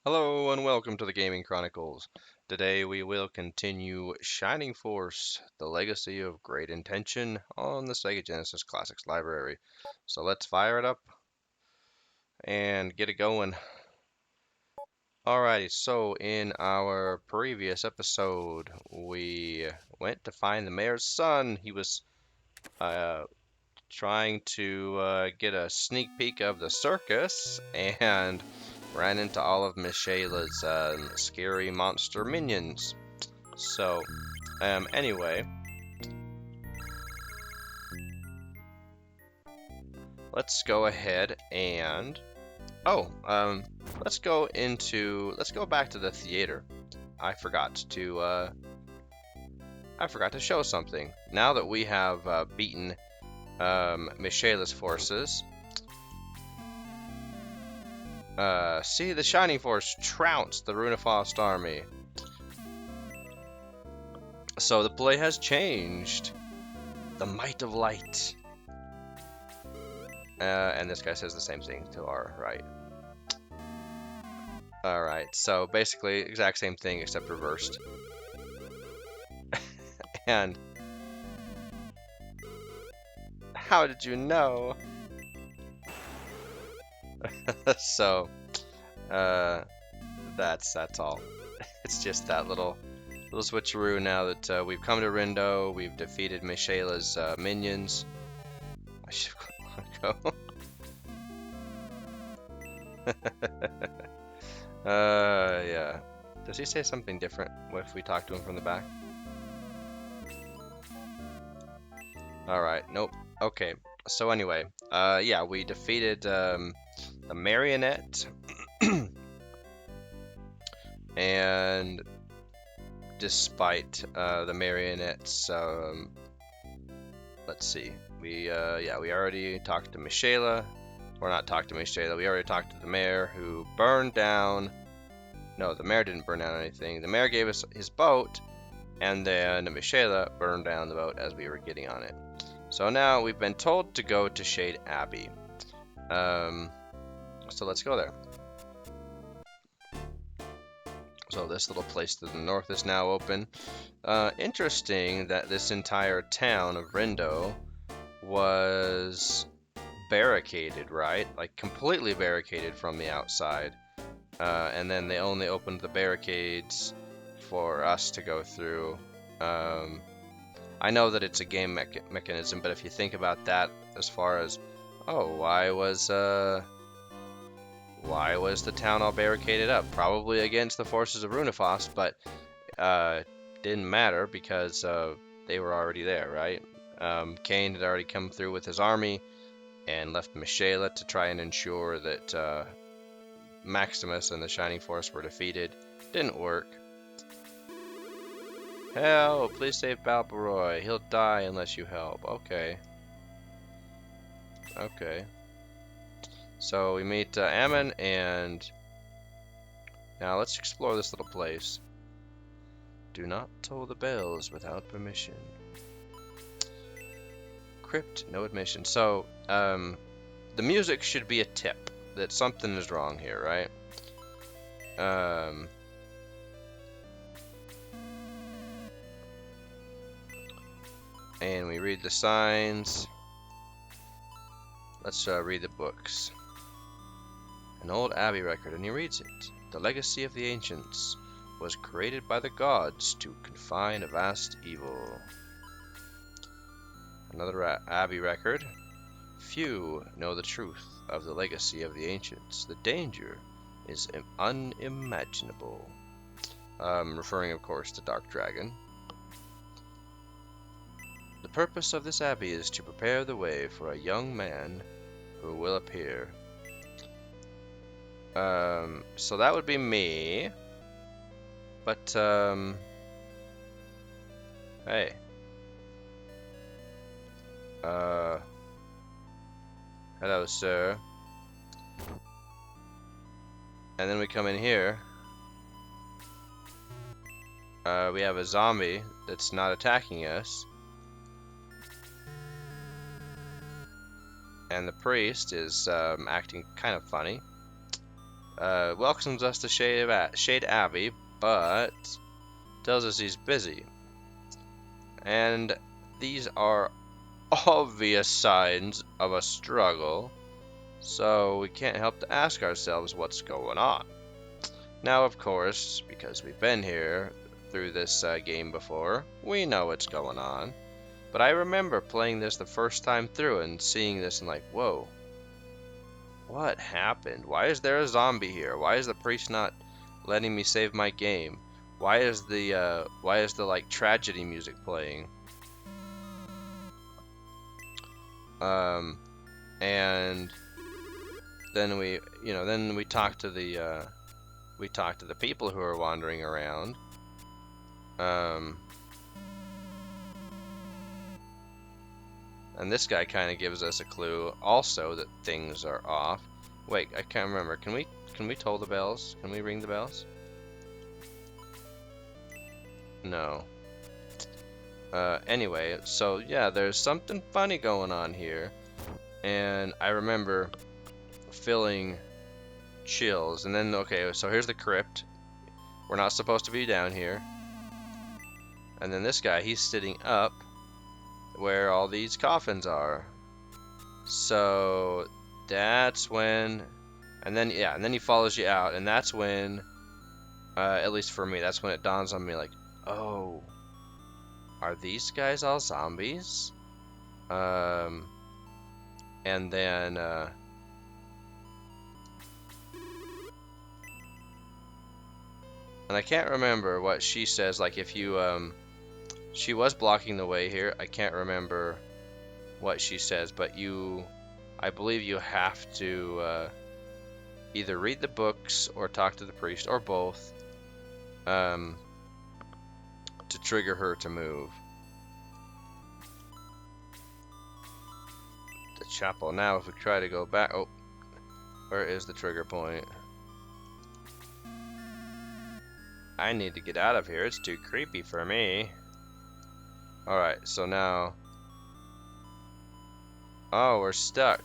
Hello and welcome to the Gaming Chronicles. Today we will continue Shining Force, the Legacy of Great Intention on the Sega Genesis Classics Library. So let's fire it up and get it going. Alrighty, so in our previous episode, we went to find the mayor's son. He was uh, trying to get a sneak peek of the circus and ran into all of Miss Shayla's scary monster minions. So, anyway, let's go ahead and let's go back to the theater. I forgot to show something. Now that we have beaten Miss Shayla's forces, see, the Shining Force trounced the Runefrost army. So the play has changed. The might of light. And this guy says the same thing to our right. Alright, so basically exact same thing except reversed. And how did you know? So that's all. It's just that little switcheroo now that we've come to Rindo, we've defeated Miss Shayla's minions. I should go. Yeah. Does he say something different if we talk to him from the back? Alright, nope. Okay, so anyway, yeah, we defeated the marionette. And despite the marionettes, let's see, we already talked to Miss Shayla. Or not talked to Miss Shayla, we already talked to the mayor who burned down. No, the mayor didn't burn down anything. The mayor gave us his boat, and then Miss Shayla burned down the boat as we were getting on it. So now we've been told to go to Shade Abbey. So let's go there. So this little place to the north is now open. Interesting that this entire town of Rindo was barricaded, right? Like completely barricaded from the outside. And then they only opened the barricades for us to go through. I know that it's a game mechanism, but if you think about that as far as, oh, why was the town all barricaded up? Probably against the forces of Runefrost, but didn't matter because they were already there, right? Cain had already come through with his army and left Miss Shayla to try and ensure that Maximus and the Shining Force were defeated. Didn't work. Help! Please save Balbaroy. He'll die unless you help. Okay. Okay. So we meet Ammon, and now let's explore this little place. Do not toll the bells without permission. Crypt, no admission. So, the music should be a tip that something is wrong here, right? And we read the signs. Let's read the books. An old Abbey record, and he reads it. The legacy of the ancients was created by the gods to confine a vast evil. Another Abbey record. Few know the truth of the legacy of the ancients. The danger is unimaginable. Referring, of course, to Dark Dragon. The purpose of this abbey is to prepare the way for a young man who will appear. So that would be me. But, hey. Hello, sir. And then we come in here. We have a zombie that's not attacking us. And the priest is acting kind of funny. welcomes us to Shade Abbey, but tells us he's busy. And these are obvious signs of a struggle, so we can't help to ask ourselves what's going on. Now, of course, because we've been here through this game before, we know what's going on. But I remember playing this the first time through and seeing this and like, whoa, what happened? Why is there a zombie here? Why is the priest not letting me save my game? Why is the like tragedy music playing? And then we talk to the people who are wandering around. And this guy kind of gives us a clue also that things are off. Wait, I can't remember. Can we toll the bells? Can we ring the bells? No. Anyway, so yeah, there's something funny going on here. And I remember feeling chills. And then, okay, so here's the crypt. We're not supposed to be down here. And then this guy, he's sitting up where all these coffins are. So that's when, and then he follows you out, and that's when, at least for me, that's when it dawns on me like, oh, are these guys all zombies? And then and I can't remember what she says, like if you she was blocking the way here. I can't remember what she says, but I believe you have to either read the books or talk to the priest or both to trigger her to move. The chapel. Now if we try to go back, oh, where is the trigger point? I need to get out of here. It's too creepy for me. Alright, so now... oh, we're stuck.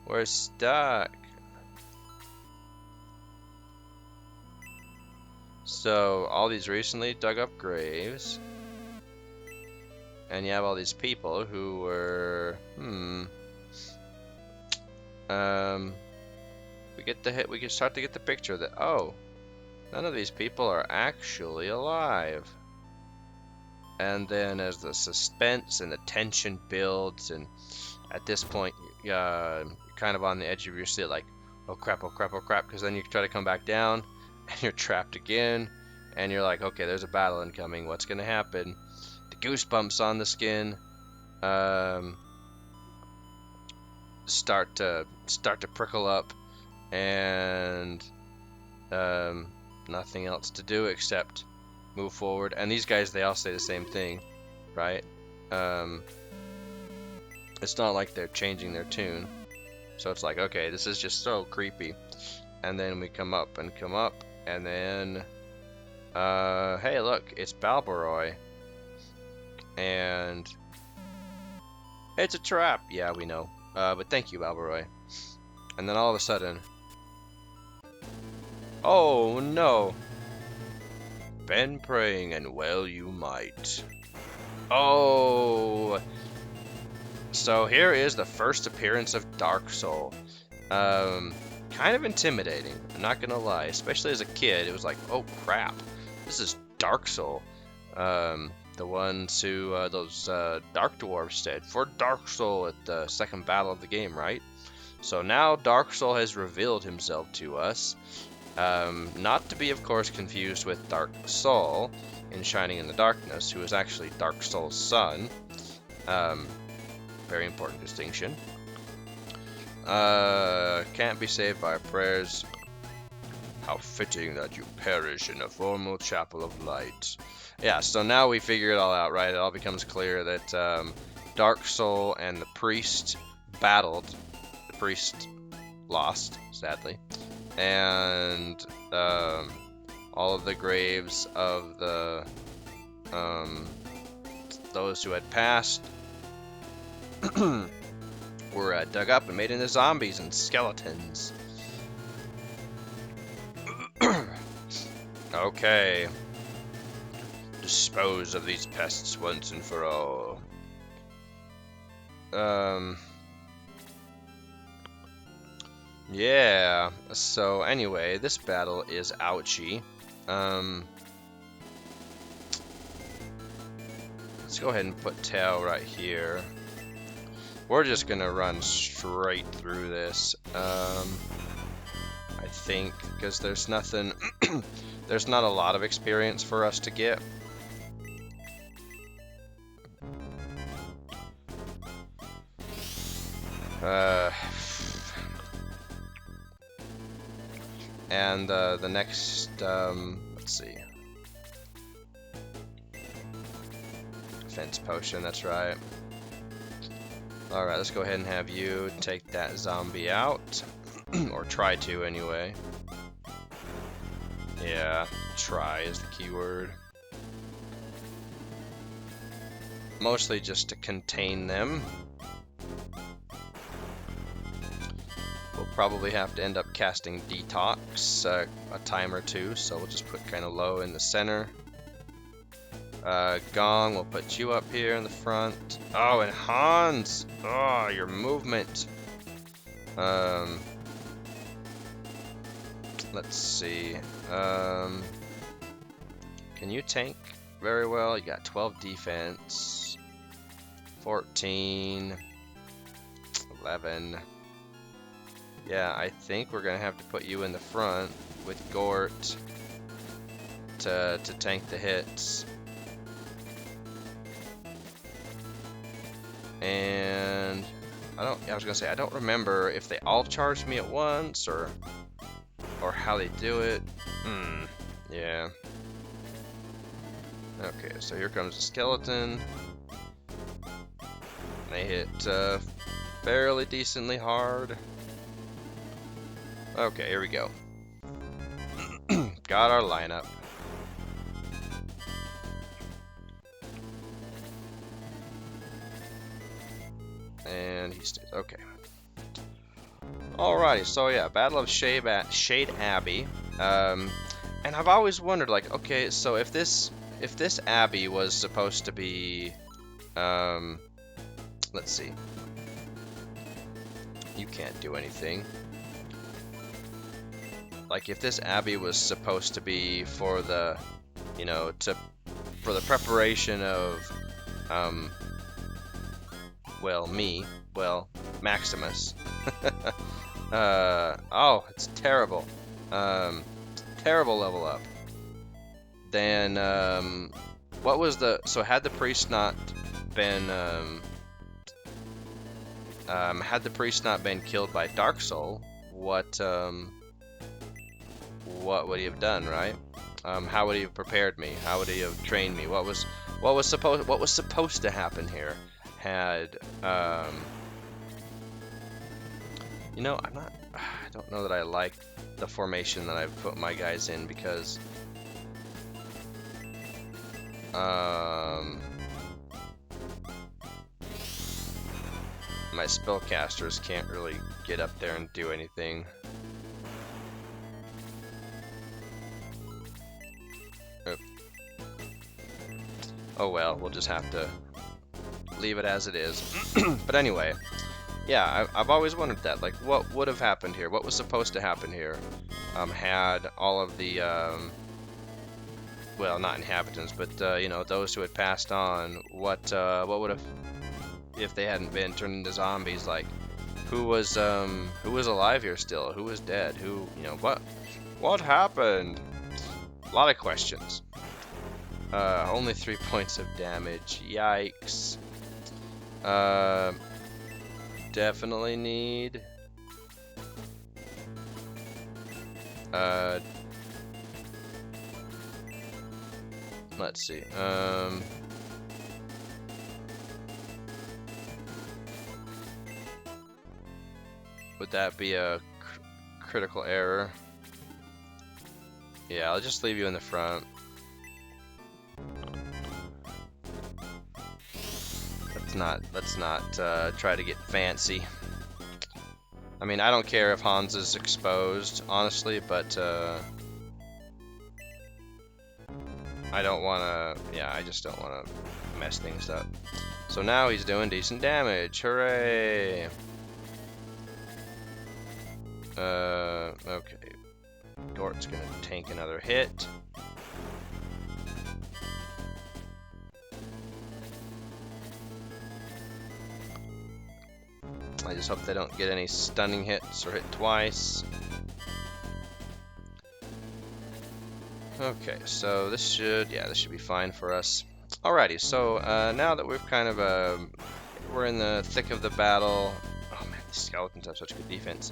We're stuck. So, all these recently dug up graves. And you have all these people who were... we can start to get the picture that, oh, none of these people are actually alive. And then as the suspense and the tension builds, and at this point, you're kind of on the edge of your seat, like, oh crap, oh crap, oh crap, because then you try to come back down, and you're trapped again, and you're like, okay, there's a battle incoming, what's going to happen? The goosebumps on the skin start to prickle up, and nothing else to do except move forward. And these guys, they all say the same thing, right? It's not like they're changing their tune, so it's like, okay, this is just so creepy. And then we come up, and then hey, look, it's Balboroy, and it's a trap. Yeah, we know, but thank you, Balboroy. And then all of a sudden, oh no, been praying and well you might. Oh, so here is the first appearance of Dark Soul. Kind of intimidating, I'm not gonna lie, especially as a kid. It was like, oh crap, this is Dark Soul. The ones who those Dark Dwarves did for Dark Soul at the second battle of the game, right? So now Dark Soul has revealed himself to us. Not to be, of course, confused with Dark Soul in Shining in the Darkness, who is actually Dark Soul's son. Very important distinction. Can't be saved by prayers. How fitting that you perish in a formal chapel of light. Yeah, so now we figure it all out, right? It all becomes clear that Dark Soul and the priest battled. The priest lost, sadly. And all of the graves of the those who had passed were dug up and made into zombies and skeletons. Okay. Dispose of these pests once and for all. Yeah. So anyway, this battle is ouchy. Let's go ahead and put tail right here. We're just gonna run straight through this. I think because there's nothing, there's not a lot of experience for us to get. And the next, let's see. Fence potion, that's right. Alright, let's go ahead and have you take that zombie out. Or try to, anyway. Yeah, try is the key word. Mostly just to contain them. We'll probably have to end up casting Detox a time or two, so we'll just put kind of low in the center. Gong, we'll put you up here in the front. Oh, and Hans! Oh, your movement. Let's see. Can you tank very well? You got 12 defense. 14. 11. Yeah, I think we're gonna have to put you in the front with Gort to tank the hits. And I was gonna say I don't remember if they all charged me at once or how they do it. Yeah. Okay, so here comes the skeleton. They hit fairly decently hard. Okay, here we go. Got our lineup. And he stays. Okay. Alrighty, so yeah, Battle of Shade Abbey. And I've always wondered, like, okay, so if this abbey was supposed to be, let's see. You can't do anything. Like, if this abbey was supposed to be for the, you know, for the preparation of, well, Maximus. Oh, it's terrible. Terrible level up. Then, what was so had the priest not been, had the priest not been killed by Dark Soul, what would he have done, right? How would he have prepared me? How would he have trained me? What was supposed to happen here? Had, you know, I don't know that I like the formation that I've put my guys in because, my spellcasters can't really get up there and do anything. Oh well, we'll just have to leave it as it is. But anyway, yeah, I've always wondered that, like, what would have happened here? What was supposed to happen here? Had all of the, well, not inhabitants, but, you know, those who had passed on, what would have, if they hadn't been turned into zombies, like, who was alive here still? Who was dead? Who, you know, what happened? A lot of questions. Only 3 points of damage. Yikes. Definitely need. Let's see. Would that be a critical error? Yeah, I'll just leave you in the front. Let's not try to get fancy. I mean, I don't care if Hans is exposed, honestly, but I don't want to, yeah, I just don't want to mess things up. So now he's doing decent damage. Hooray! Okay. Gort's gonna tank another hit. I just hope they don't get any stunning hits or hit twice. Okay, so this should be fine for us. Alrighty, so now that we've kind of we're in the thick of the battle. Oh man, these skeletons have such good defense.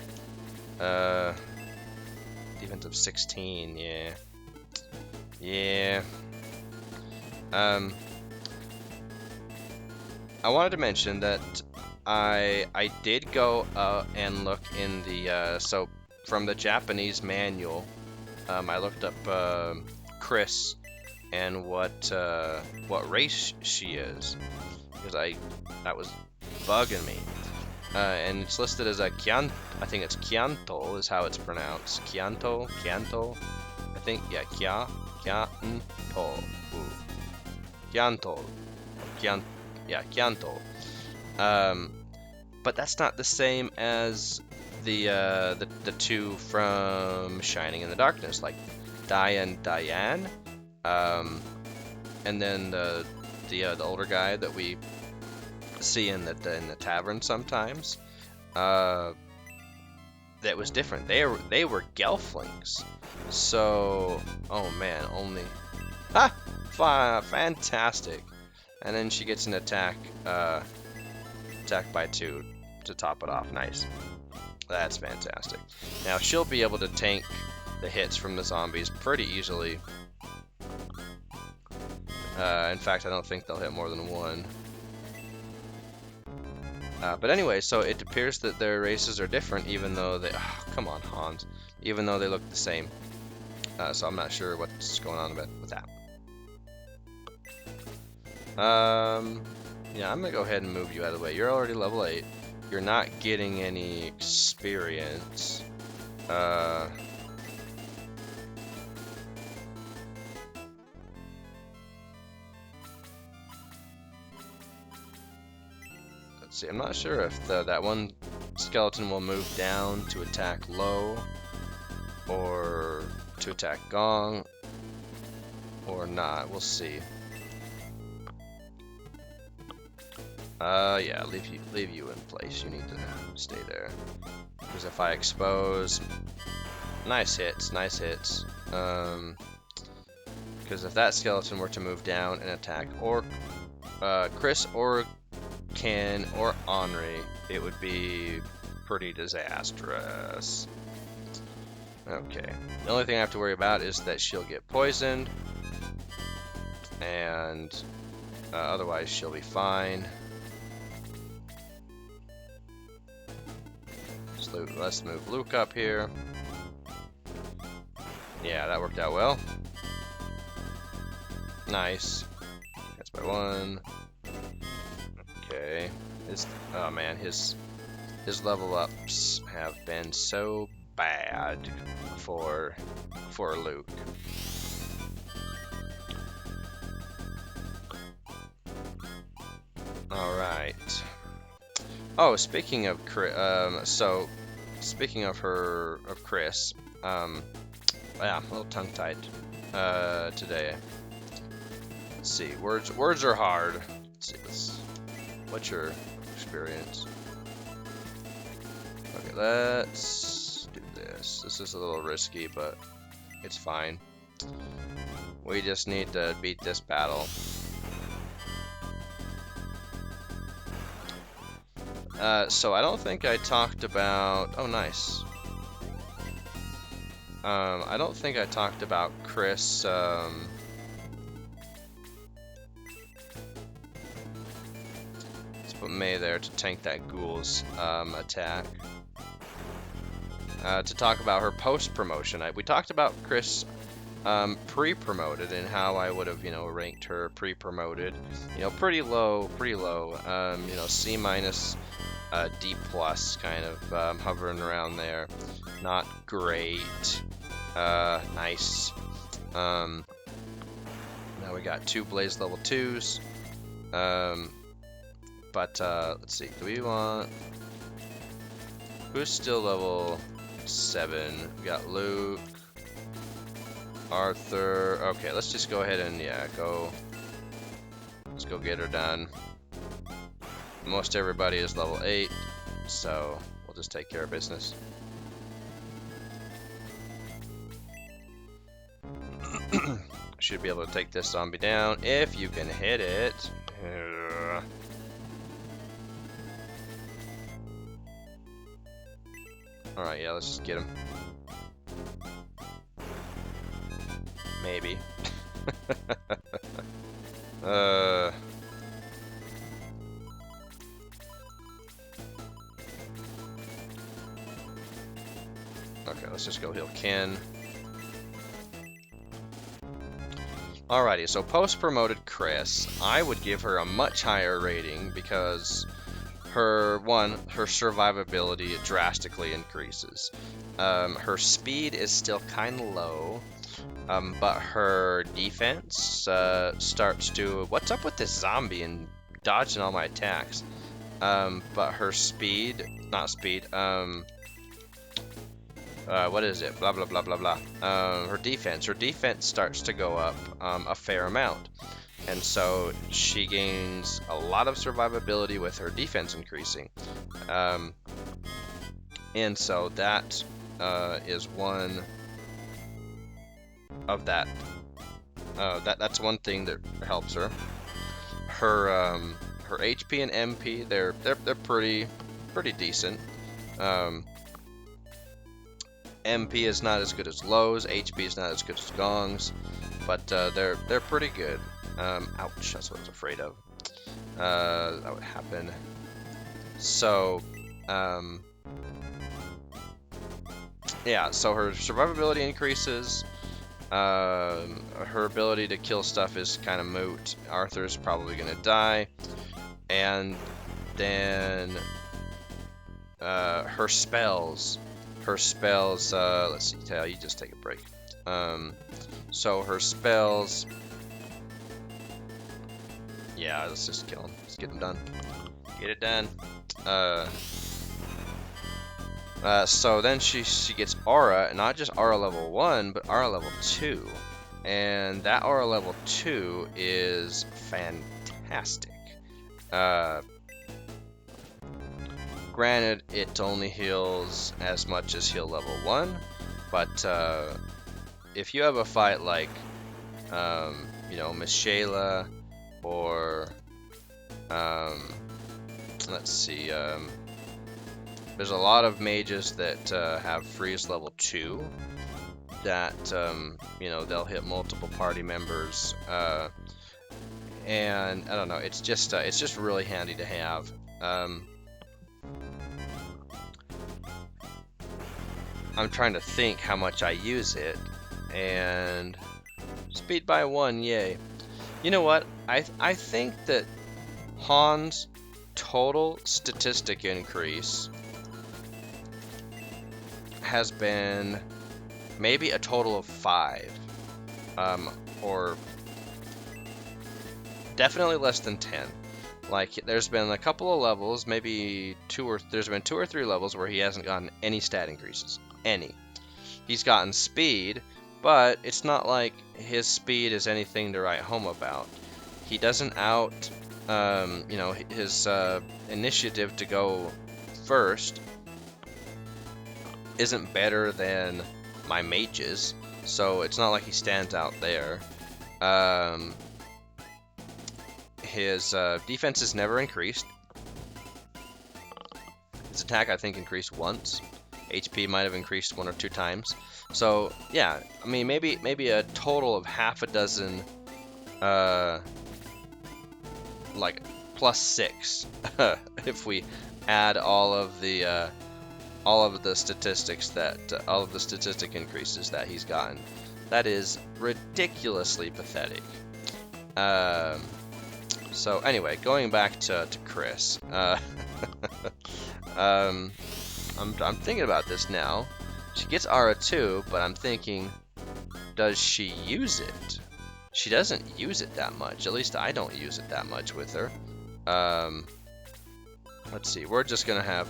Defense of 16, yeah. Yeah. I wanted to mention that I did go and look in the so from the Japanese manual. I looked up Chris and what race she is, because that was bugging me. And it's listed as a Kyan. I think it's Kyanto is how it's pronounced. Kyanto. I think, yeah, Kyanto. Kyanto. Yeah, Kyanto. But that's not the same as the two from Shining in the Darkness, like Diane, and then the older guy that we see in the tavern sometimes. That was different. They were Gelflings. So, oh man, only fantastic. And then she gets an attack by 2 to top it off. Nice. That's fantastic. Now she'll be able to tank the hits from the zombies pretty easily. In fact, I don't think they'll hit more than 1. But anyway, so it appears that their races are different, even though they... Oh, come on, Hans. Even though they look the same. So I'm not sure what's going on with that. Yeah, I'm going to go ahead and move you out of the way. You're already level 8. You're not getting any experience. Let's see, I'm not sure if that one skeleton will move down to attack low, or to attack Gong, or not. We'll see. Yeah, leave you in place. You need to stay there. Because if I expose... Nice hits. Because if that skeleton were to move down and attack or Chris or Ken or Henri, it would be pretty disastrous. Okay. The only thing I have to worry about is that she'll get poisoned. And otherwise she'll be fine. Let's move Luke up here. Yeah, that worked out well. Nice. That's by 1. Okay. Oh man, his level ups have been so bad for Luke. All right. Oh, speaking of Chris, speaking of Chris, yeah, I'm a little tongue-tied today. Let's see, words are hard. Let's see, what's your experience? Okay, let's do this. This is a little risky, but it's fine. We just need to beat this battle. So I don't think I talked about... Oh, nice. I don't think I talked about Chris, let's put May there to tank that ghoul's attack. To talk about her post-promotion. We talked about Chris pre-promoted and how I would have, ranked her pre-promoted. Pretty low, C-. D plus, kind of hovering around there. Not great. Nice. Now we got 2 Blaze level 2s. But let's see. Do we want? Who's still level 7? We got Luke, Arthur. Okay, let's just go ahead and go. Let's go get her done. Most everybody is level 8, so we'll just take care of business. Should be able to take this zombie down if you can hit it. Alright, yeah, let's just get him. Maybe. Okay, let's just go heal Ken. Alrighty, so post-promoted Chris, I would give her a much higher rating because her survivability drastically increases. Her speed is still kind of low, but her defense starts to... What's up with this zombie and dodging all my attacks? But her speed, not speed, what is it? Blah, blah, blah, blah, blah. Her defense starts to go up a fair amount. And so she gains a lot of survivability with her defense increasing. And so that is one of that. That's one thing that helps her. Her HP and MP, they're pretty decent. MP is not as good as Lowe's, HP is not as good as Gong's, but they're pretty good. Ouch, that's what I was afraid of. That would happen. So, yeah, so her survivability increases. Her ability to kill stuff is kind of moot. Arthur's probably gonna die. And then her spells, let's see, Tail, you just take a break. So her spells, yeah, let's just kill him. Let's get him done. Get it done. So then she gets Aura, not just Aura level 1, but Aura level 2. And that Aura level 2 is fantastic. Granted, it only heals as much as heal level 1, but if you have a fight like, you know, Miss Shayla, or, let's see, there's a lot of mages that have freeze level 2 that, you know, they'll hit multiple party members, and I don't know, it's just really handy to have. I'm trying to think how much I use it, and speed by 1, yay. You know what? I think that Han's total statistic increase has been maybe a total of 5, or definitely less than 10. Like, there's been a couple of levels, maybe there's been 2 or 3 levels where he hasn't gotten any stat increases. Any. He's gotten speed, but it's not like his speed is anything to write home about. He doesn't out, you know, his initiative to go first isn't better than my mages, so it's not like he stands out there. His defense has never increased. His attack, I think, increased once. HP might have increased 1 or 2 times. So yeah, I mean, maybe a total of half a dozen, like +6, if we add all of the statistics all of the statistic increases that he's gotten. That is ridiculously pathetic. So anyway, going back to Chris. I'm thinking about this now. She gets Aura too, but I'm thinking, does she use it? She doesn't use it that much. At least I don't use it that much with her. Let's see. We're just gonna have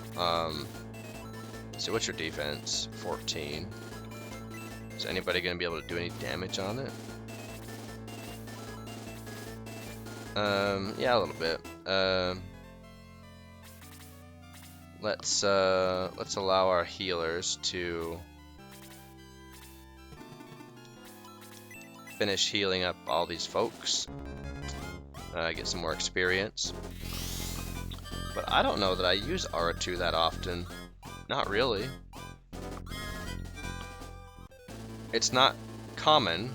so what's your defense? 14. Is anybody gonna be able to do any damage on it? Yeah, a little bit. Let's allow our healers to finish healing up all these folks. Get some more experience. But I don't know that I use Aura 2 that often. Not really. It's not common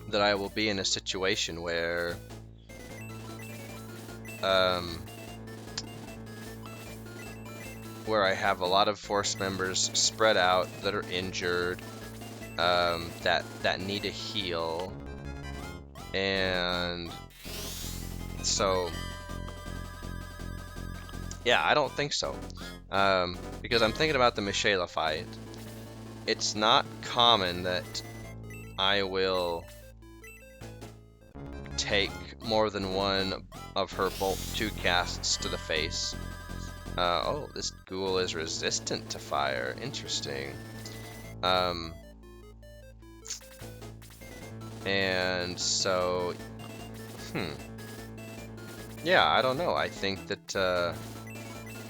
that I will be in a situation where I have a lot of force members spread out that are injured, that need a heal, and so yeah, I don't think so, because I'm thinking about the Michaela fight. It's not common that I will take more than one of her Bolt 2 casts to the face. Oh, this ghoul is resistant to fire. Interesting. And so, yeah, I don't know. I think that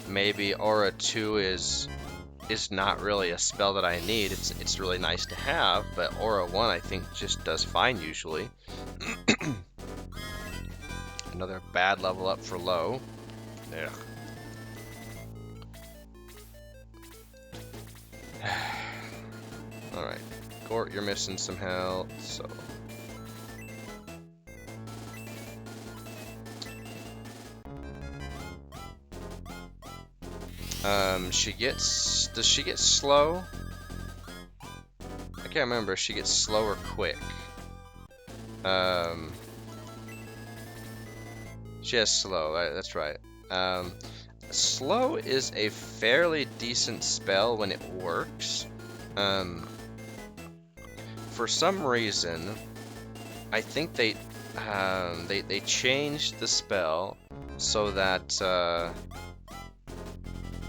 maybe Aura 2 is not really a spell that I need. It's really nice to have, but Aura 1 I think just does fine usually. Another bad level up for low. Ugh. Alright, Gort, you're missing some health, so... does she get slow? I can't remember if she gets slow or quick. She has slow, that's right. Slow is a fairly decent spell when it works. For some reason, I think they changed the spell so that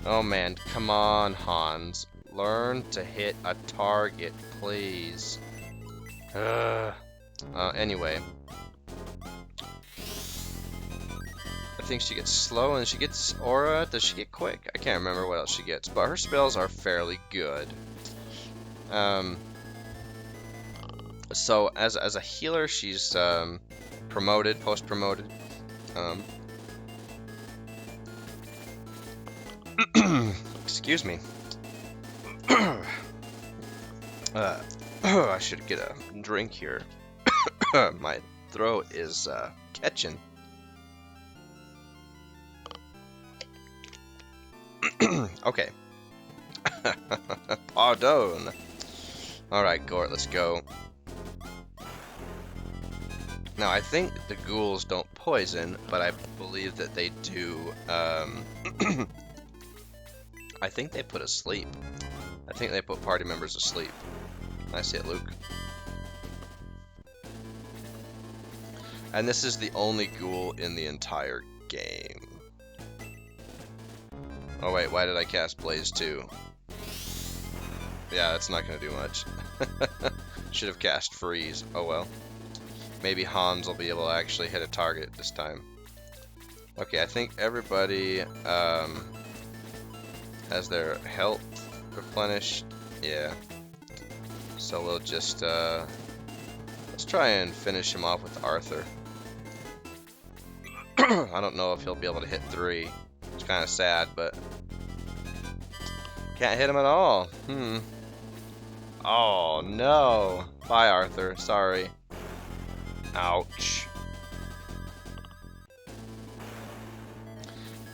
oh man, come on, Hans. Learn to hit a target, please. Anyway. I think she gets slow and she gets aura. Does she get quick? I can't remember what else she gets, but her spells are fairly good. So as a healer, she's promoted, post-promoted. Excuse me. I should get a drink here. My throat is catching. Okay. Pardon. Alright, Gort, let's go. Now, I think the ghouls don't poison, but I believe that they do, I think they put asleep. I think they put party members asleep. Nice hit, Luke. And this is the only ghoul in the entire game. Oh wait, why did I cast Blaze 2? Yeah, that's not gonna do much. Should have cast Freeze. Oh well. Maybe Hans will be able to actually hit a target this time. Okay, I think everybody has their health replenished. Yeah. So we'll just let's try and finish him off with Arthur. I don't know if he'll be able to hit 3. It's kind of sad, but can't hit him at all. Oh no. Bye, Arthur. Sorry. Ouch.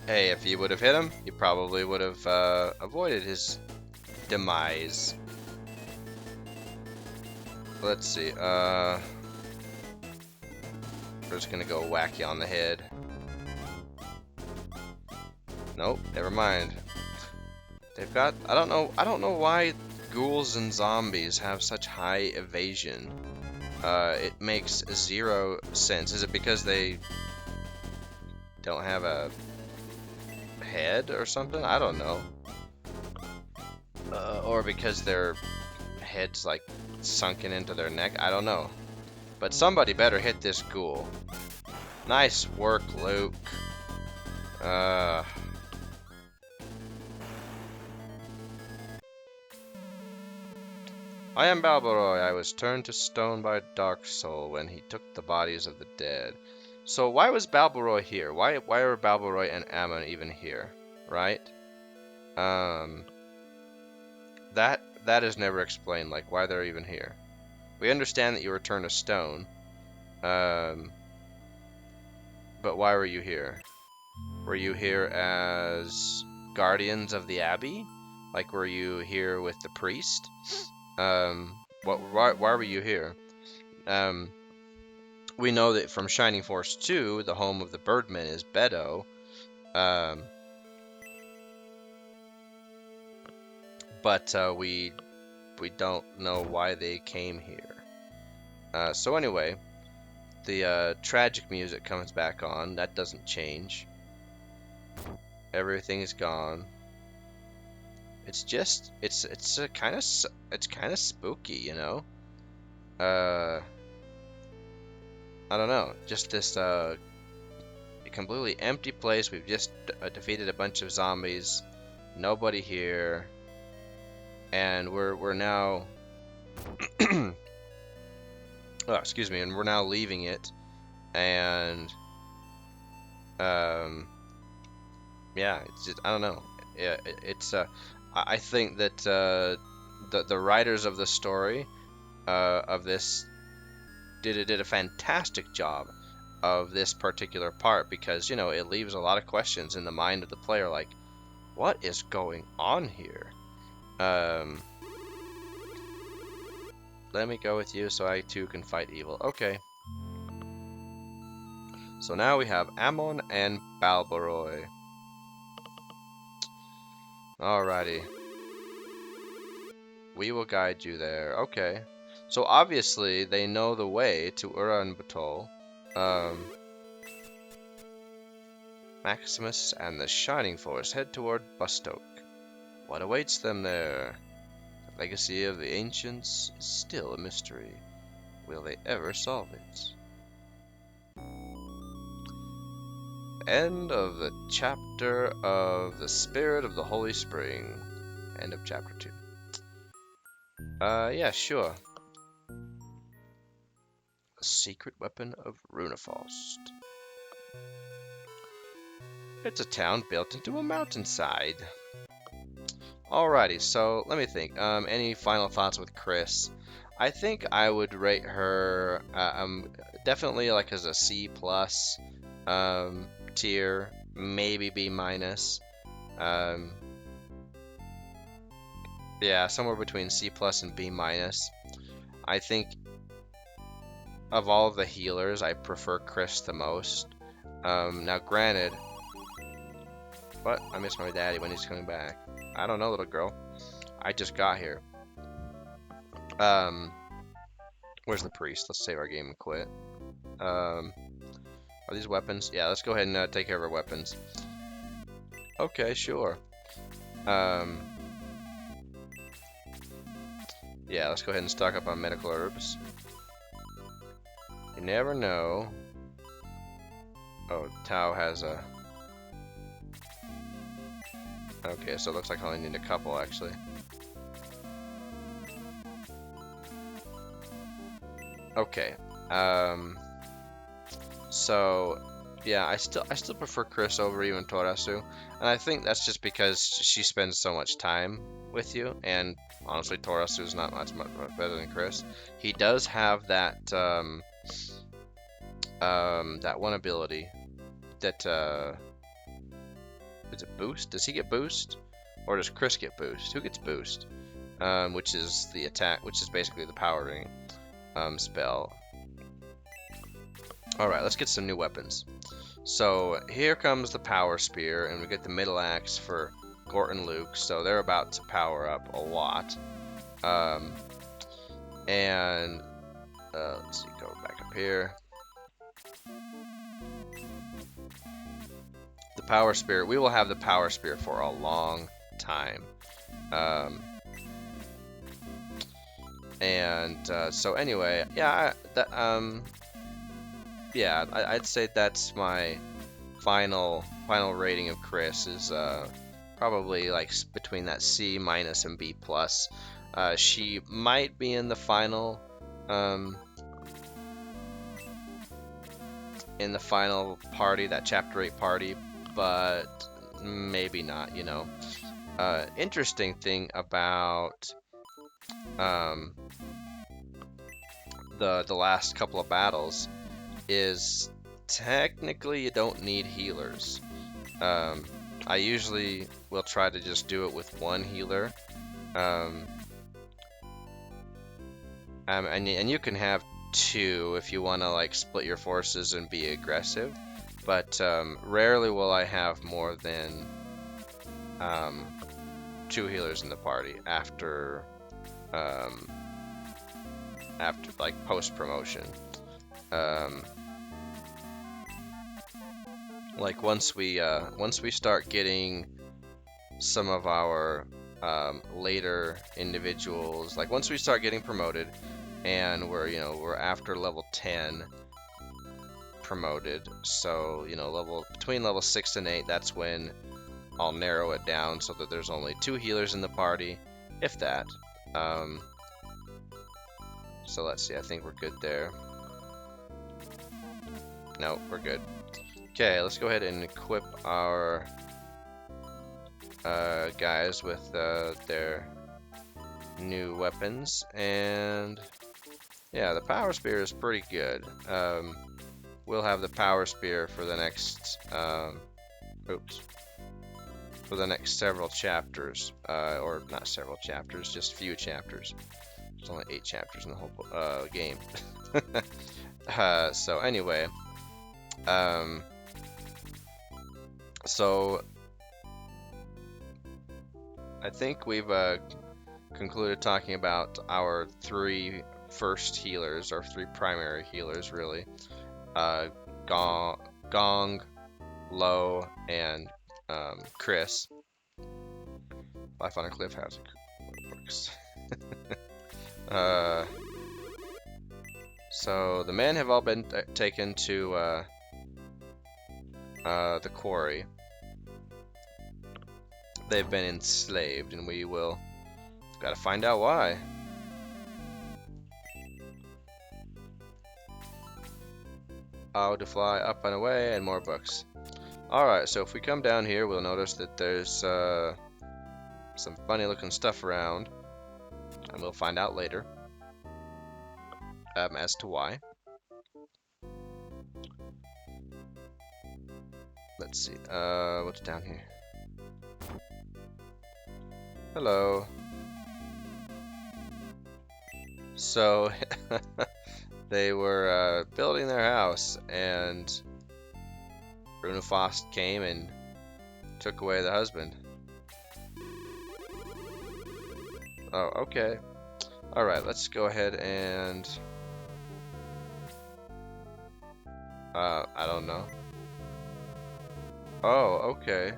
Hey, if you would have hit him, you probably would have avoided his demise. Let's see. We're just gonna go whack you on the head. Nope, never mind. They've got, I don't know why ghouls and zombies have such high evasion. It makes zero sense. Is it because they don't have a head or something? I don't know. Or because their head's like sunken into their neck? I don't know. But somebody better hit this ghoul. Nice work, Luke. I am Balbaroy. I was turned to stone by a dark soul when he took the bodies of the dead. So why was Balbaroy here? Why were Balbaroy and Ammon even here? Right? That is never explained, like why they're even here. We understand that you were turned to stone. But why were you here? Were you here as guardians of the Abbey? Like were you here with the priest? Why were you here? We know that from Shining Force 2, the home of the Birdmen is Bedo. But we don't know why they came here. So anyway, the tragic music comes back on. That doesn't change. Everything is gone. It's just it's kind of spooky, you know. I don't know. Just this completely empty place. We've just defeated a bunch of zombies. Nobody here. And we're now oh, excuse me, and we're now leaving it. And yeah, it's just, I don't know. Yeah, it's I think that the writers of the story of this did a fantastic job of this particular part, because you know it leaves a lot of questions in the mind of the player, like what is going on here. Let me go with you so I too can fight evil. Okay. So now we have Ammon and Balbaroy. Alrighty. We will guide you there. Okay. So obviously they know the way to Ulaanbaatar. Maximus and the Shining Force head toward Bustok. What awaits them there? The legacy of the ancients is still a mystery. Will they ever solve it? End of the chapter of the Spirit of the Holy Spring. End of chapter 2. Yeah, sure. The secret weapon of Runefaust. It's a town built into a mountainside. Alrighty, so let me think. Any final thoughts with Chris? I think I would rate her definitely like as a C plus tier, maybe B minus. Yeah, somewhere between C plus and B minus. I think of all of the healers, I prefer Chris the most. Now granted, what? I miss my daddy when he's coming back. I don't know, little girl. I just got here. Where's the priest? Let's save our game and quit. Are these weapons? Yeah, let's go ahead and take care of our weapons. Okay, sure. Yeah, let's go ahead and stock up on medical herbs. You never know. Oh, Tao has a... Okay, so it looks like I only need a couple, actually. Okay. So yeah, I still prefer Chris over even Torasu, and I think that's just because she spends so much time with you, and honestly, Torasu is not much better than Chris. He does have that that one ability that is it boost? Does he get boost, or does Chris get boost? Who gets boost? Which is the attack, which is basically the powering spell. Alright, let's get some new weapons. So here comes the power spear, and we get the middle axe for Gort and Luke, so they're about to power up a lot. Um, and let's see, go back up here. The power spear, we will have the power spear for a long time. So anyway, yeah, I'd say that's my final rating of Chris is probably like between that C minus and B plus. She might be in the final party, that chapter 8 party, but maybe not, you know. Interesting thing about the last couple of battles is technically you don't need healers. I usually will try to just do it with one healer. And you can have two if you want to like split your forces and be aggressive, but rarely will I have more than two healers in the party after like post promotion. Like once we start getting some of our later individuals, like once we start getting promoted and we're after level 10 promoted, so between level 6 and 8, that's when I'll narrow it down so that there's only two healers in the party, if that. So let's see, I think we're good there. No, we're good. Okay, let's go ahead and equip our guys with their new weapons, and yeah, the power spear is pretty good. We'll have the power spear for the next for the next several chapters, or not several chapters, just few chapters. There's only 8 chapters in the whole game. So anyway, so I think we've concluded talking about our 3 first healers, or 3 primary healers, really. Gong, Lo, and Chris. Life on a Cliff, how's it works? So the men have all been taken to the quarry. They've been enslaved, and we will gotta find out why. How to fly up and away, and more books. Alright, so if we come down here, we'll notice that there's some funny looking stuff around, and we'll find out later as to why. Let's see, what's down here? Hello. So they were building their house, and Brunofaust came and took away the husband. Oh, okay. Alright, let's go ahead and I don't know. Oh, okay.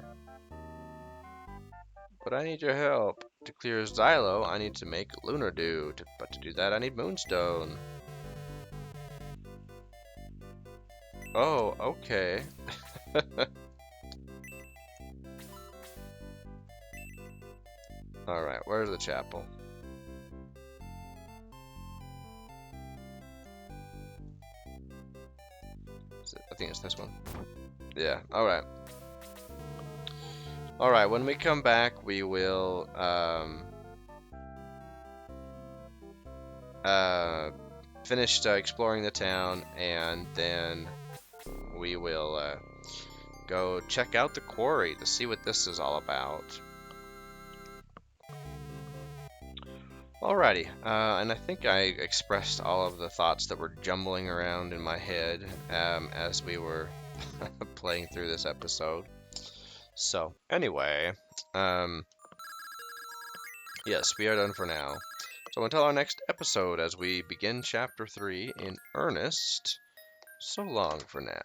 But I need your help. To clear Xylo, I need to make Lunar Dew. But to do that, I need Moonstone. Oh, okay. Alright, where's the chapel? I think it's this one. Yeah, alright. Alright, when we come back, we will finish exploring the town, and then we will go check out the quarry to see what this is all about. Alrighty, and I think I expressed all of the thoughts that were jumbling around in my head as we were playing through this episode. So, anyway, um, yes, we are done for now. So until our next episode, as we begin Chapter 3 in earnest, so long for now.